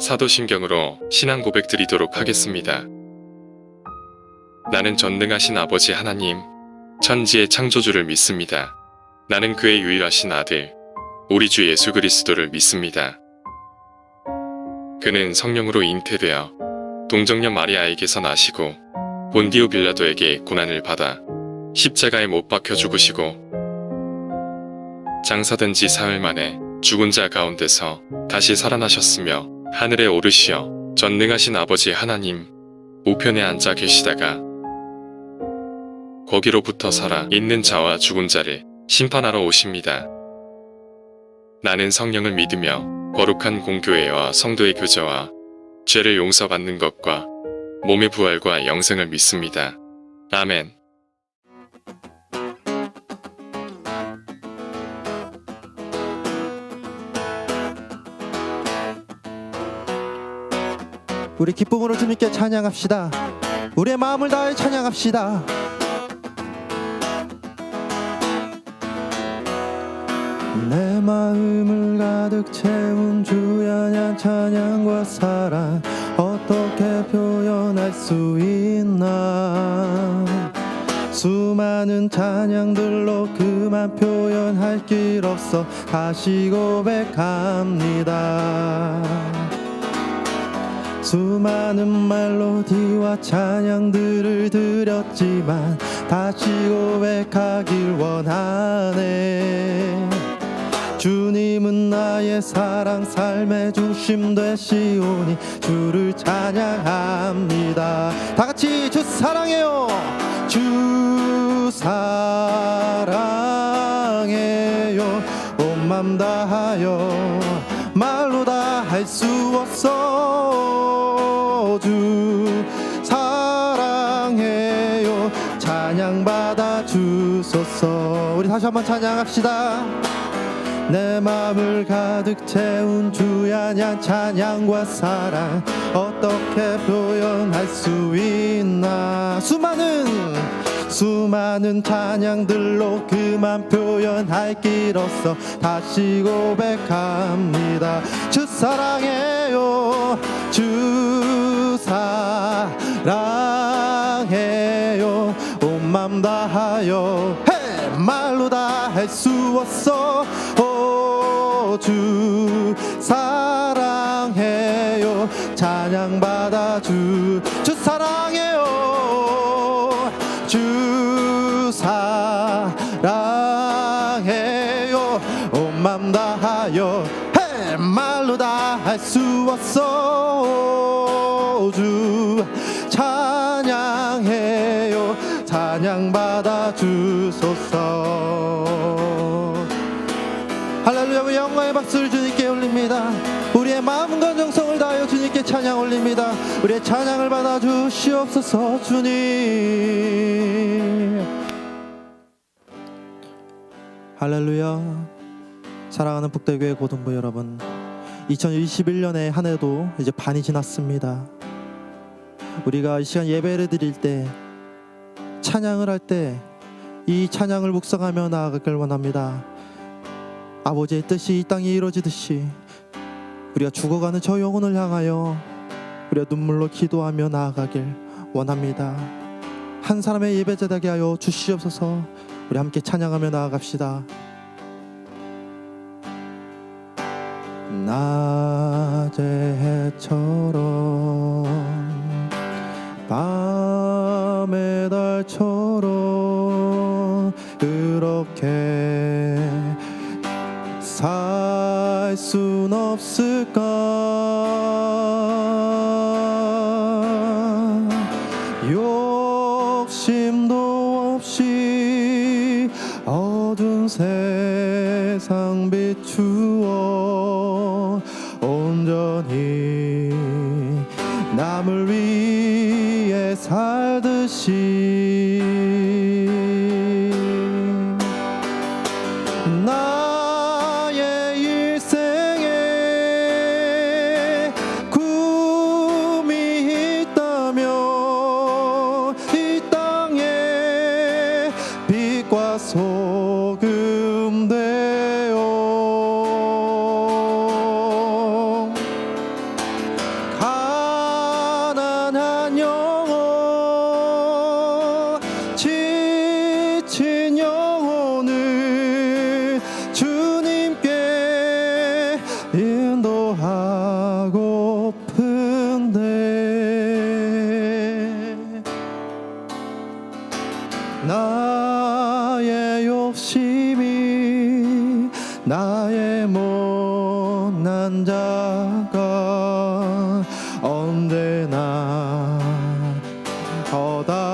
사도신경으로 신앙 고백 드리도록 하겠습니다. 나는 전능하신 아버지 하나님, 천지의 창조주를 믿습니다. 나는 그의 유일하신 아들, 우리 주 예수 그리스도를 믿습니다. 그는 성령으로 잉태되어 동정녀 마리아에게서 나시고 본디오 빌라도에게 고난을 받아 십자가에 못 박혀 죽으시고 장사된 지 사흘 만에 죽은 자 가운데서 다시 살아나셨으며 하늘에 오르시어 전능하신 아버지 하나님 우편에 앉아 계시다가 거기로부터 살아 있는 자와 죽은 자를 심판하러 오십니다. 나는 성령을 믿으며 거룩한 공교회와 성도의 교제와 죄를 용서받는 것과 몸의 부활과 영생을 믿습니다. 아멘. 우리 기쁨으로 주님께 찬양합시다. 우리의 마음을 다해 찬양합시다. 내 마음을 가득 채운 주의 한 찬양과 사랑 어떻게 표현할 수 있나. 수많은 찬양들로 그만 표현할 길 없어 다시 고백합니다. 수많은 멜로디와 찬양들을 드렸지만 다시 고백하길 원하네. 주님은 나의 사랑 삶의 중심 되시오니 주를 찬양합니다. 다같이 주 사랑해요. 주 사랑해요. 온 맘 다하여 말로 다 할 수 없어. 주 사랑해요. 찬양 받아 주소서. 우리 다시 한번 찬양합시다. 내 맘을 가득 채운 주의 한 찬양과 사랑 어떻게 표현할 수 있나. 수많은 찬양들로 그만 표현할 길 없어 다시 고백합니다. 주 사랑해요. 주 사랑해요. 온 맘 다하여 말로 다 할 수 없어. 주 사랑해요. 찬양 받아 주 사랑해요. 주 사랑해요. 온 맘 다하여 말로 다 할 수 없어. 주 찬양해요. 찬양 받아 주소서. 할렐루야. 우리 영광의 박수를 주님께 올립니다. 우리의 마음과 정성을 다하여 주님께 찬양 올립니다. 우리의 찬양을 받아 주시옵소서. 주님. 할렐루야. 사랑하는 북대교회 고등부 여러분, 2021년의 한 해도 이제 반이 지났습니다. 우리가 이 시간 예배를 드릴 때, 찬양을 할 때 이 찬양을 묵상하며 나아가길 원합니다. 아버지의 뜻이 이 땅에 이루어지듯이 우리가 죽어가는 저 영혼을 향하여 우리가 눈물로 기도하며 나아가길 원합니다. 한 사람의 예배자 되게 하여 주시옵소서. 우리 함께 찬양하며 나아갑시다. 낮의 해처럼 밤의 달처럼 그렇게 살 순 없을까. 욕심도 없이 어두운 세상 비추어 온전히 남을 위해 살듯이 나의 일생에 꿈이 있다면 이 땅에 빛과 소금 되어 나의 욕심이 나의 못난 자가 언제나 허다람친대요.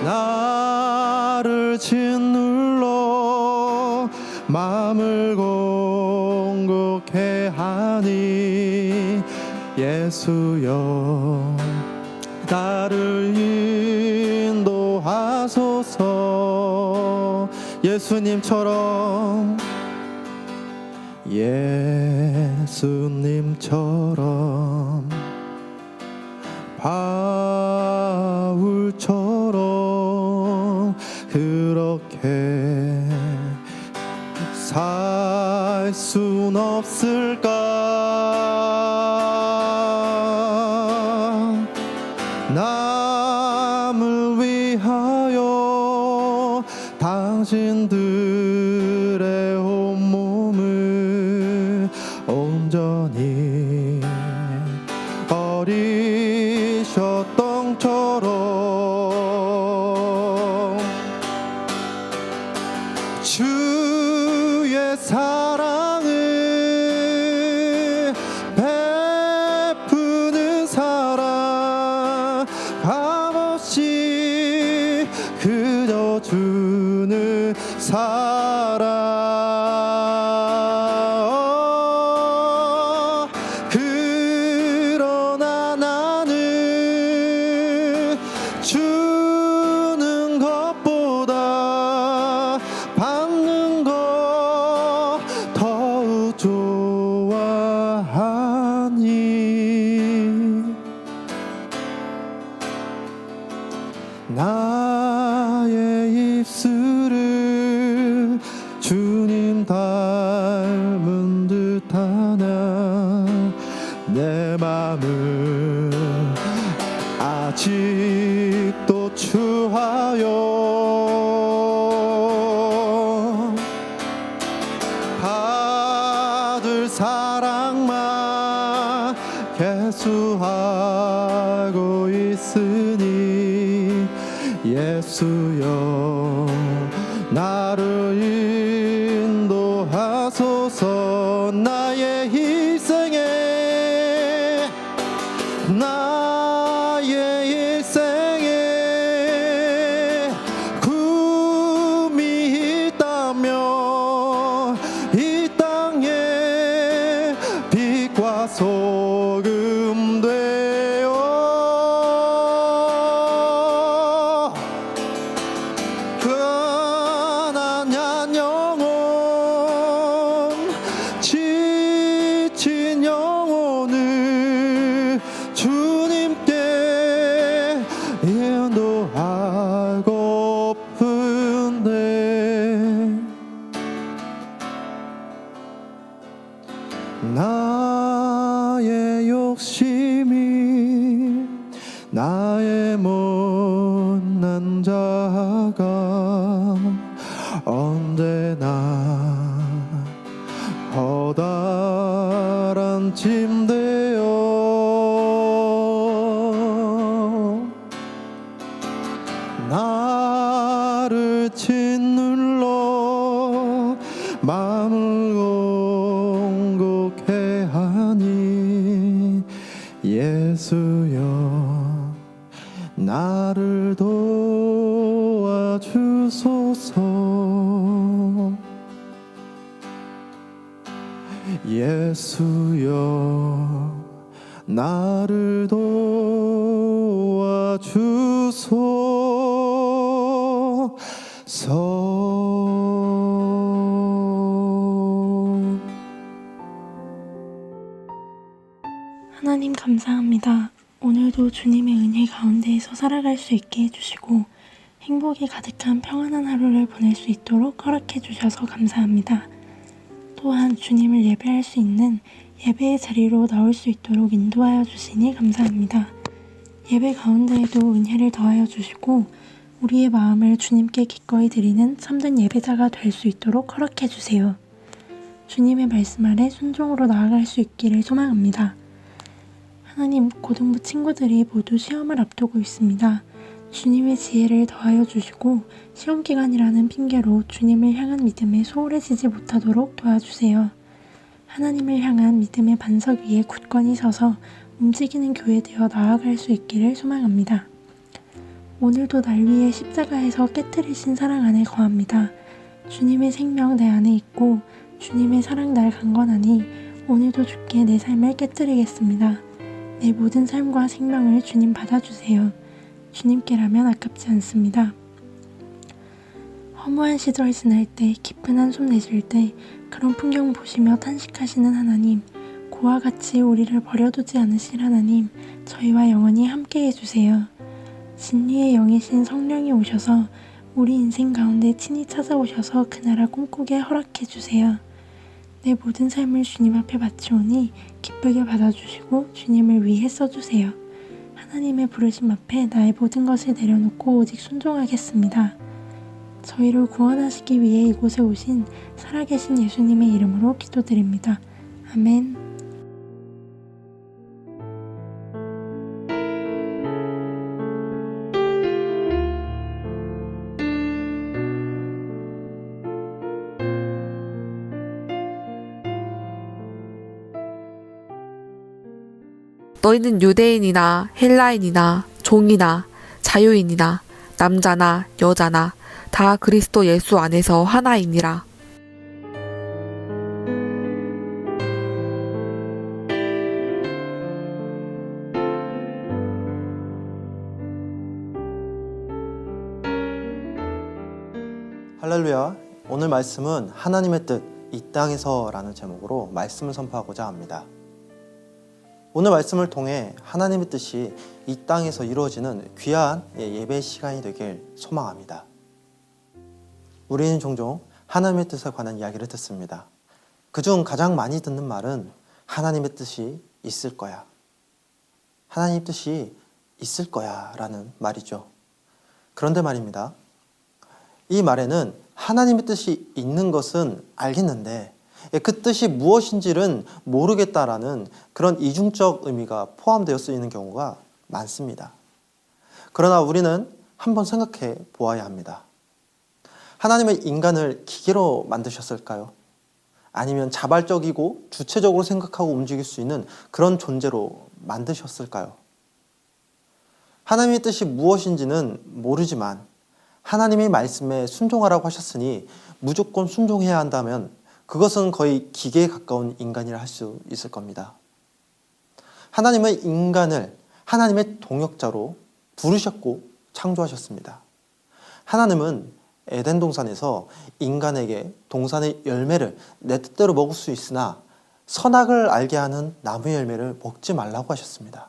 나를 짓눌러 마음을 공곡해 하니 예수여 나를 인도하소서. 예수님처럼 바울처럼 그렇게 살 순 없을까? 남을 위하여 당신들의 온몸을 온전히 버리셨던처럼 주의 사랑을 베푸는 사랑 값없이 그저 주는 사랑. 그러나 나는 주는 것보다 받는 것 더욱 좋아하니 나의 입술을 주님 닮은 듯하나 내 맘은 아직도 추하여 받을 사랑만 계수하고 있으니 예수여 나를 인도하소서. 나의 일생에 꿈이 있다면 이 땅에 빛과 소금 되어 가난한 영혼 지친 영혼을 주님께 인도하고픈데 나의 욕심이 나의 못난 자가 언제나 커다란 짐되어 나를 짓눌러 마음을 공곡해 하니 예수여 나를 도와주소서. 예수여 나를 도와주소서. 하나님 감사합니다. 오늘도 주님의 은혜 가운데에서 살아갈 수 있게 해주시고 행복이 가득한 평안한 하루를 보낼 수 있도록 허락해 주셔서 감사합니다. 또한 주님을 예배할 수 있는 예배의 자리로 나올 수 있도록 인도하여 주시니 감사합니다. 예배 가운데에도 은혜를 더하여 주시고 우리의 마음을 주님께 기꺼이 드리는 참된 예배자가 될 수 있도록 허락해 주세요. 주님의 말씀 아래 순종으로 나아갈 수 있기를 소망합니다. 하나님, 고등부 친구들이 모두 시험을 앞두고 있습니다. 주님의 지혜를 더하여 주시고 시험 기간이라는 핑계로 주님을 향한 믿음에 소홀해지지 못하도록 도와주세요. 하나님을 향한 믿음의 반석 위에 굳건히 서서 움직이는 교회 되어 나아갈 수 있기를 소망합니다. 오늘도 날 위해 십자가에서 깨뜨리신 사랑 안에 거합니다. 주님의 생명 내 안에 있고 주님의 사랑 날 강건하니 오늘도 주께 내 삶을 깨뜨리겠습니다. 내 모든 삶과 생명을 주님 받아주세요. 주님께라면 아깝지 않습니다. 허무한 시절 지날 때, 깊은 한숨 내쉴 때 그런 풍경 보시며 탄식하시는 하나님, 고와 같이 우리를 버려두지 않으실 하나님, 저희와 영원히 함께 해주세요. 진리의 영이신 성령이 오셔서 우리 인생 가운데 친히 찾아오셔서 그 나라 꿈꾸게 허락해주세요. 내 모든 삶을 주님 앞에 바치오니 기쁘게 받아주시고 주님을 위해 써주세요. 하나님의 부르심 앞에 나의 모든 것을 내려놓고 오직 순종하겠습니다. 저희를 구원하시기 위해 이곳에 오신 살아계신 예수님의 이름으로 기도드립니다. 아멘. 너희는 유대인이나 헬라인이나 종이나 자유인이나 남자나 여자나 다 그리스도 예수 안에서 하나이니라. 할렐루야. 오늘 말씀은 하나님의 뜻 이 땅에서라는 제목으로 말씀을 선포하고자 합니다. 오늘 말씀을 통해 하나님의 뜻이 이 땅에서 이루어지는 귀한 예배 시간이 되길 소망합니다. 우리는 종종 하나님의 뜻에 관한 이야기를 듣습니다. 그중 가장 많이 듣는 말은 하나님의 뜻이 있을 거야. 하나님의 뜻이 있을 거야 라는 말이죠. 그런데 말입니다. 이 말에는 하나님의 뜻이 있는 것은 알겠는데 그 뜻이 무엇인지는 모르겠다라는 그런 이중적 의미가 포함되어 쓰이는 경우가 많습니다. 그러나 우리는 한번 생각해 보아야 합니다. 하나님의 인간을 기계로 만드셨을까요? 아니면 자발적이고 주체적으로 생각하고 움직일 수 있는 그런 존재로 만드셨을까요? 하나님의 뜻이 무엇인지는 모르지만 하나님의 말씀에 순종하라고 하셨으니 무조건 순종해야 한다면 그것은 거의 기계에 가까운 인간이라 할 수 있을 겁니다. 하나님은 인간을 하나님의 동역자로 부르셨고 창조하셨습니다. 하나님은 에덴 동산에서 인간에게 동산의 열매를 내 뜻대로 먹을 수 있으나 선악을 알게 하는 나무의 열매를 먹지 말라고 하셨습니다.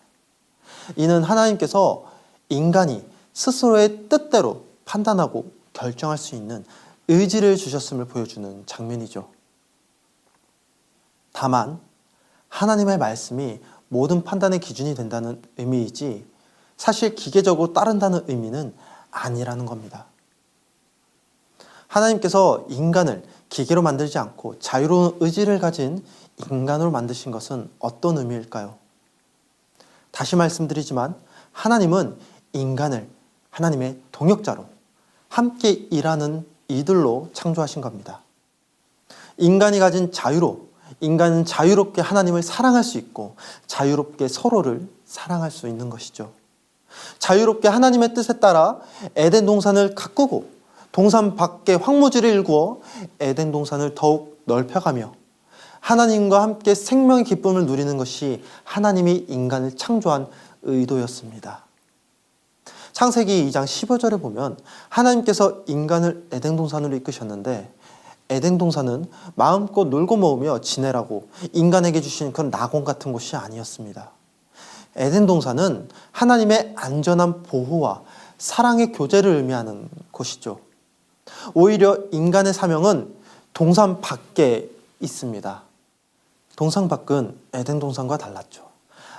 이는 하나님께서 인간이 스스로의 뜻대로 판단하고 결정할 수 있는 의지를 주셨음을 보여주는 장면이죠. 다만 하나님의 말씀이 모든 판단의 기준이 된다는 의미이지 사실 기계적으로 따른다는 의미는 아니라는 겁니다. 하나님께서 인간을 기계로 만들지 않고 자유로운 의지를 가진 인간으로 만드신 것은 어떤 의미일까요? 다시 말씀드리지만 하나님은 인간을 하나님의 동역자로 함께 일하는 이들로 창조하신 겁니다. 인간이 가진 자유로 인간은 자유롭게 하나님을 사랑할 수 있고 자유롭게 서로를 사랑할 수 있는 것이죠. 자유롭게 하나님의 뜻에 따라 에덴 동산을 가꾸고 동산 밖에 황무지를 일구어 에덴 동산을 더욱 넓혀가며 하나님과 함께 생명의 기쁨을 누리는 것이 하나님이 인간을 창조한 의도였습니다. 창세기 2장 15절에 보면 하나님께서 인간을 에덴 동산으로 이끄셨는데 에덴 동산은 마음껏 놀고 먹으며 지내라고 인간에게 주신 그런 낙원 같은 곳이 아니었습니다. 에덴 동산은 하나님의 안전한 보호와 사랑의 교제를 의미하는 곳이죠. 오히려 인간의 사명은 동산 밖에 있습니다. 동산 밖은 에덴 동산과 달랐죠.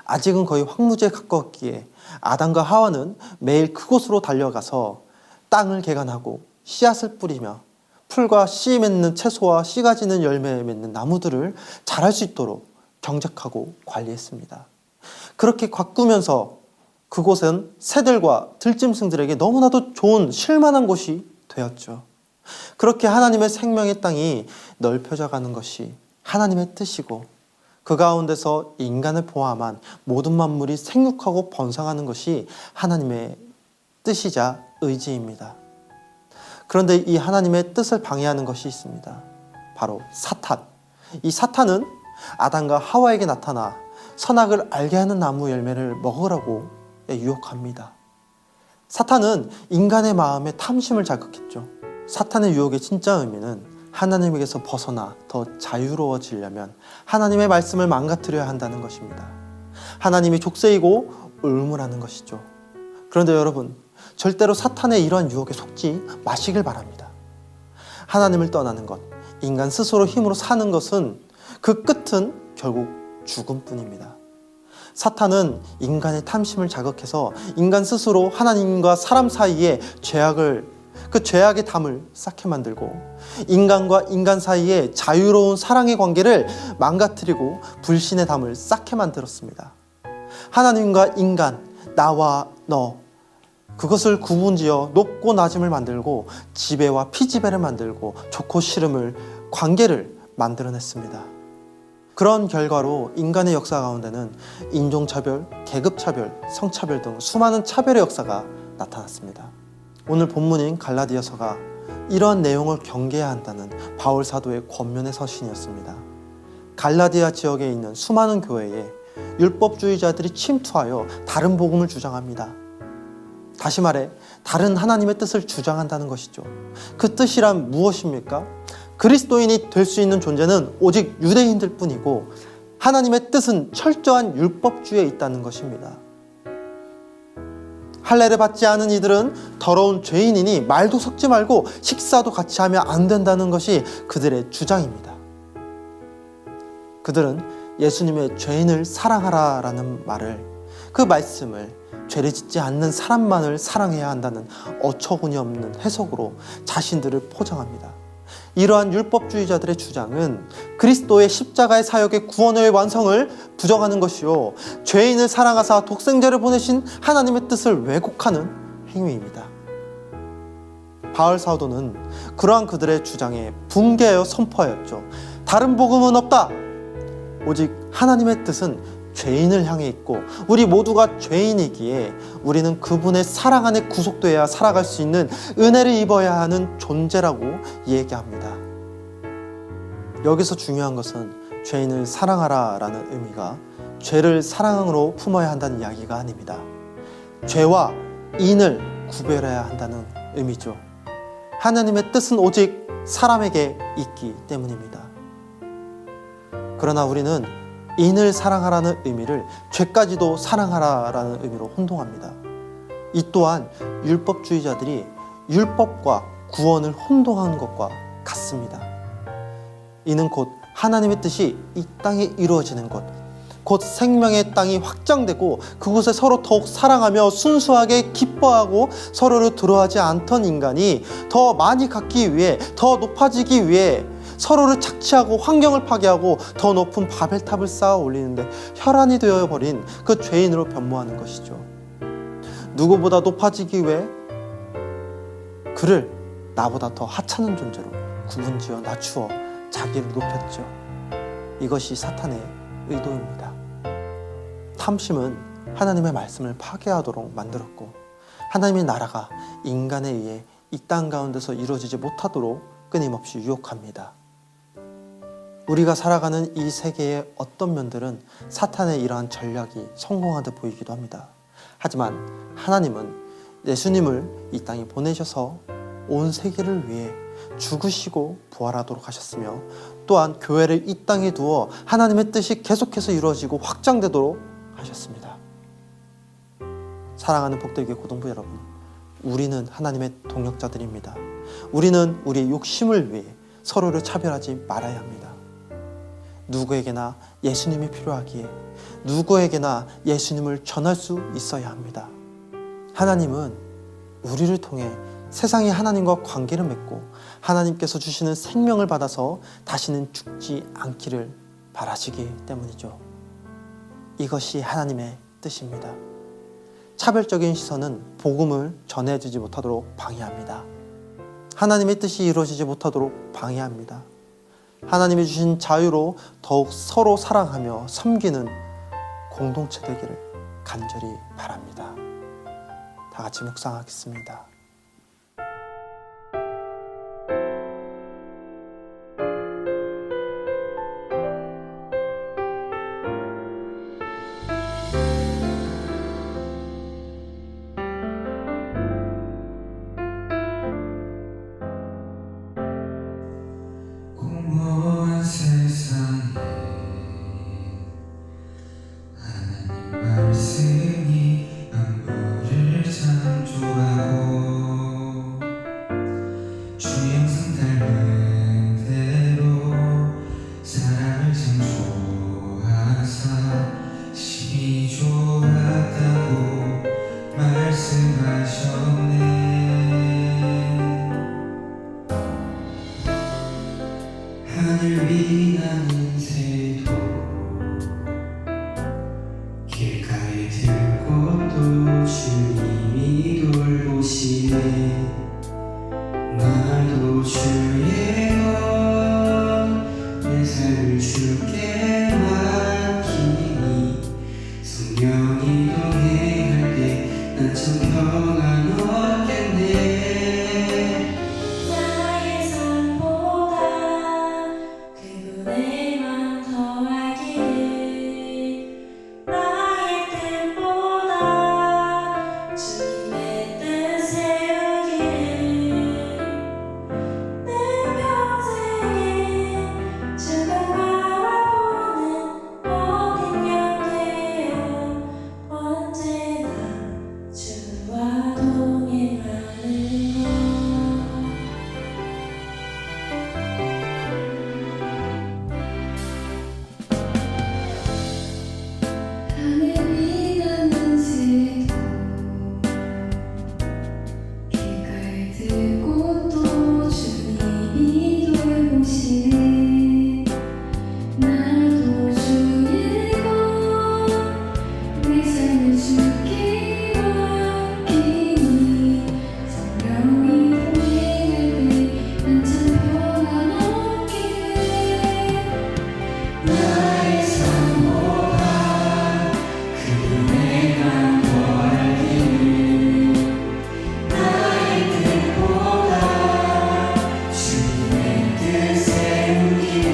아직은 거의 황무지에 가까웠기에 아담과 하와는 매일 그곳으로 달려가서 땅을 개간하고 씨앗을 뿌리며 풀과 씨 맺는 채소와 씨 가지는 열매 맺는 나무들을 자랄 수 있도록 경작하고 관리했습니다. 그렇게 가꾸면서 그곳은 새들과 들짐승들에게 너무나도 좋은 쉴만한 곳이 되었죠. 그렇게 하나님의 생명의 땅이 넓혀져 가는 것이 하나님의 뜻이고, 그 가운데서 인간을 포함한 모든 만물이 생육하고 번성하는 것이 하나님의 뜻이자 의지입니다. 그런데 이 하나님의 뜻을 방해하는 것이 있습니다. 바로 사탄. 이 사탄은 아담과 하와에게 나타나 선악을 알게 하는 나무 열매를 먹으라고 유혹합니다. 사탄은 인간의 마음에 탐심을 자극했죠. 사탄의 유혹의 진짜 의미는 하나님에게서 벗어나 더 자유로워지려면 하나님의 말씀을 망가뜨려야 한다는 것입니다. 하나님이 족쇄이고 의무라는 것이죠. 그런데 여러분, 절대로 사탄의 이러한 유혹에 속지 마시길 바랍니다. 하나님을 떠나는 것, 인간 스스로 힘으로 사는 것은 그 끝은 결국 죽음뿐입니다. 사탄은 인간의 탐심을 자극해서 인간 스스로 하나님과 사람 사이에 그 죄악의 담을 쌓게 만들고, 인간과 인간 사이에 자유로운 사랑의 관계를 망가뜨리고 불신의 담을 쌓게 만들었습니다. 하나님과 인간, 나와 너, 그것을 구분지어 높고 낮음을 만들고 지배와 피지배를 만들고 좋고 싫음을, 관계를 만들어냈습니다. 그런 결과로 인간의 역사 가운데는 인종차별, 계급차별, 성차별 등 수많은 차별의 역사가 나타났습니다. 오늘 본문인 갈라디아서가 이러한 내용을 경계해야 한다는 바울 사도의 권면의 서신이었습니다. 갈라디아 지역에 있는 수많은 교회에 율법주의자들이 침투하여 다른 복음을 주장합니다. 다시 말해 다른 하나님의 뜻을 주장한다는 것이죠. 그 뜻이란 무엇입니까? 그리스도인이 될 수 있는 존재는 오직 유대인들 뿐이고, 하나님의 뜻은 철저한 율법주의에 있다는 것입니다. 할례를 받지 않은 이들은 더러운 죄인이니 말도 섞지 말고 식사도 같이 하면 안 된다는 것이 그들의 주장입니다. 그들은 예수님의 죄인을 사랑하라라는 말을, 그 말씀을 죄를 짓지 않는 사람만을 사랑해야 한다는 어처구니 없는 해석으로 자신들을 포장합니다. 이러한 율법주의자들의 주장은 그리스도의 십자가의 사역의 구원의 완성을 부정하는 것이요, 죄인을 사랑하사 독생자를 보내신 하나님의 뜻을 왜곡하는 행위입니다. 바울 사도는 그러한 그들의 주장에 분개하여 선포하였죠. 다른 복음은 없다. 오직 하나님의 뜻은 죄인을 향해 있고, 우리 모두가 죄인이기에 우리는 그분의 사랑 안에 구속되어야 살아갈 수 있는 은혜를 입어야 하는 존재라고 얘기합니다. 여기서 중요한 것은 죄인을 사랑하라라는 의미가 죄를 사랑으로 품어야 한다는 이야기가 아닙니다. 죄와 인을 구별해야 한다는 의미죠. 하나님의 뜻은 오직 사람에게 있기 때문입니다. 그러나 우리는 인을 사랑하라는 의미를 죄까지도 사랑하라라는 의미로 혼동합니다. 이 또한 율법주의자들이 율법과 구원을 혼동하는 것과 같습니다. 이는 곧 하나님의 뜻이 이 땅에 이루어지는 것, 곧 생명의 땅이 확장되고 그곳에 서로 더욱 사랑하며 순수하게 기뻐하고 서로를 두려워하지 않던 인간이 더 많이 갖기 위해, 더 높아지기 위해 서로를 착취하고 환경을 파괴하고 더 높은 바벨탑을 쌓아 올리는데 혈안이 되어버린 그 죄인으로 변모하는 것이죠. 누구보다 높아지기 위해 그를 나보다 더 하찮은 존재로 구분지어 낮추어 자기를 높였죠. 이것이 사탄의 의도입니다. 탐심은 하나님의 말씀을 파괴하도록 만들었고, 하나님의 나라가 인간에 의해 이 땅 가운데서 이루어지지 못하도록 끊임없이 유혹합니다. 우리가 살아가는 이 세계의 어떤 면들은 사탄의 이러한 전략이 성공한 듯 보이기도 합니다. 하지만 하나님은 예수님을 이 땅에 보내셔서 온 세계를 위해 죽으시고 부활하도록 하셨으며, 또한 교회를 이 땅에 두어 하나님의 뜻이 계속해서 이루어지고 확장되도록 하셨습니다. 사랑하는 복되교회 고등부 여러분, 우리는 하나님의 동역자들입니다. 우리는 우리의 욕심을 위해 서로를 차별하지 말아야 합니다. 누구에게나 예수님이 필요하기에 누구에게나 예수님을 전할 수 있어야 합니다. 하나님은 우리를 통해 세상이 하나님과 관계를 맺고 하나님께서 주시는 생명을 받아서 다시는 죽지 않기를 바라시기 때문이죠. 이것이 하나님의 뜻입니다. 차별적인 시선은 복음을 전해지지 못하도록 방해합니다. 하나님의 뜻이 이루어지지 못하도록 방해합니다. 하나님이 주신 자유로 더욱 서로 사랑하며 섬기는 공동체 되기를 간절히 바랍니다. 다 같이 묵상하겠습니다. 공허한 세상에 하나님 말씀이 만물을 창조하고 주 형상 닮은 대로 사람을 창조하사 심히 좋았다고 말씀하셨네. 하늘 위나는 새도 길가에 들꽃도 주님이 돌보시네. 나도 주의 내 삶을 주께 맡기니 성령이 동행할 때 난 참 평안 얻겠네. 나의 삶보다 그분의 맘 더 알기를 나의 뜻보다 주님의 뜻 세우기를 내 평생에 주가 바라보는 어린 양 되어 언제나 주와 동행하는 것. 하늘이 나는 새도 길가에 들꽃도 주님이 돌보시네. 나도 주의 내 삶을 주께 맡기니 성령이 동행할 때 난 참 평안 얻기를 나의 삶보다 그분의 맘 더 알기를 나의 뜻보다 주님의 뜻 세우기를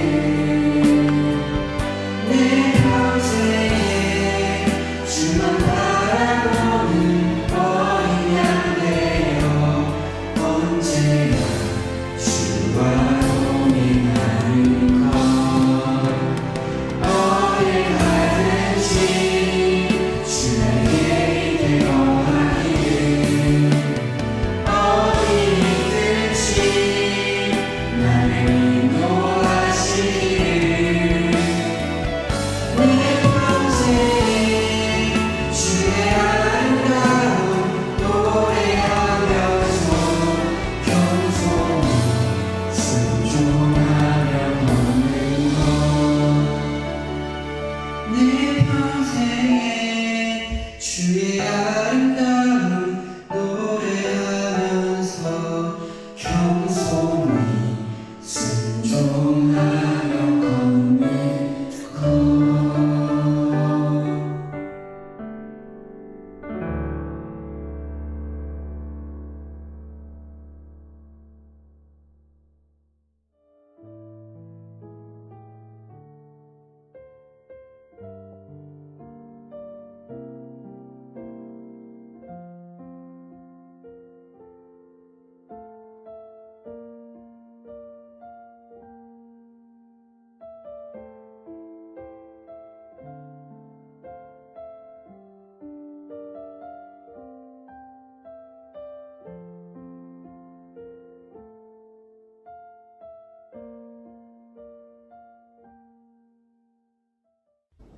내 평생에 주만 바라보는 어린 양 되어 언제나 주와 동행하는 것. 어딜 가든지 주의 이끌어 가기를 어디 있든지 나를 인도하시기를 내 평생에 주의 아름다움 노래하면서 겸손히 순종하며 걷는 것. 내 평생에 주의 아름다움 노래하면서 겸손히 순종하며 걷는 것.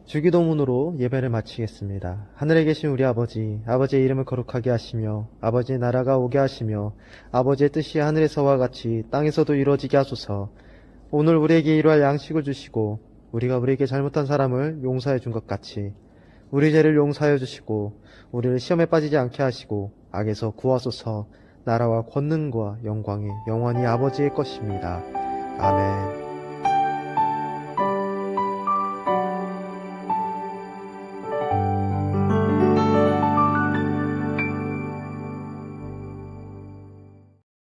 주기도문으로 예배를 마치겠습니다. 하늘에 계신 우리 아버지, 아버지의 이름을 거룩하게 하시며 아버지의 나라가 오게 하시며 아버지의 뜻이 하늘에서와 같이 땅에서도 이루어지게 하소서. 오늘 우리에게 일할 양식을 주시고 우리가 우리에게 잘못한 사람을 용서해 준 것 같이 우리 죄를 용서하여 주시고 우리를 시험에 빠지지 않게 하시고 악에서 구하소서. 나라와 권능과 영광이 영원히 아버지의 것입니다. 아멘.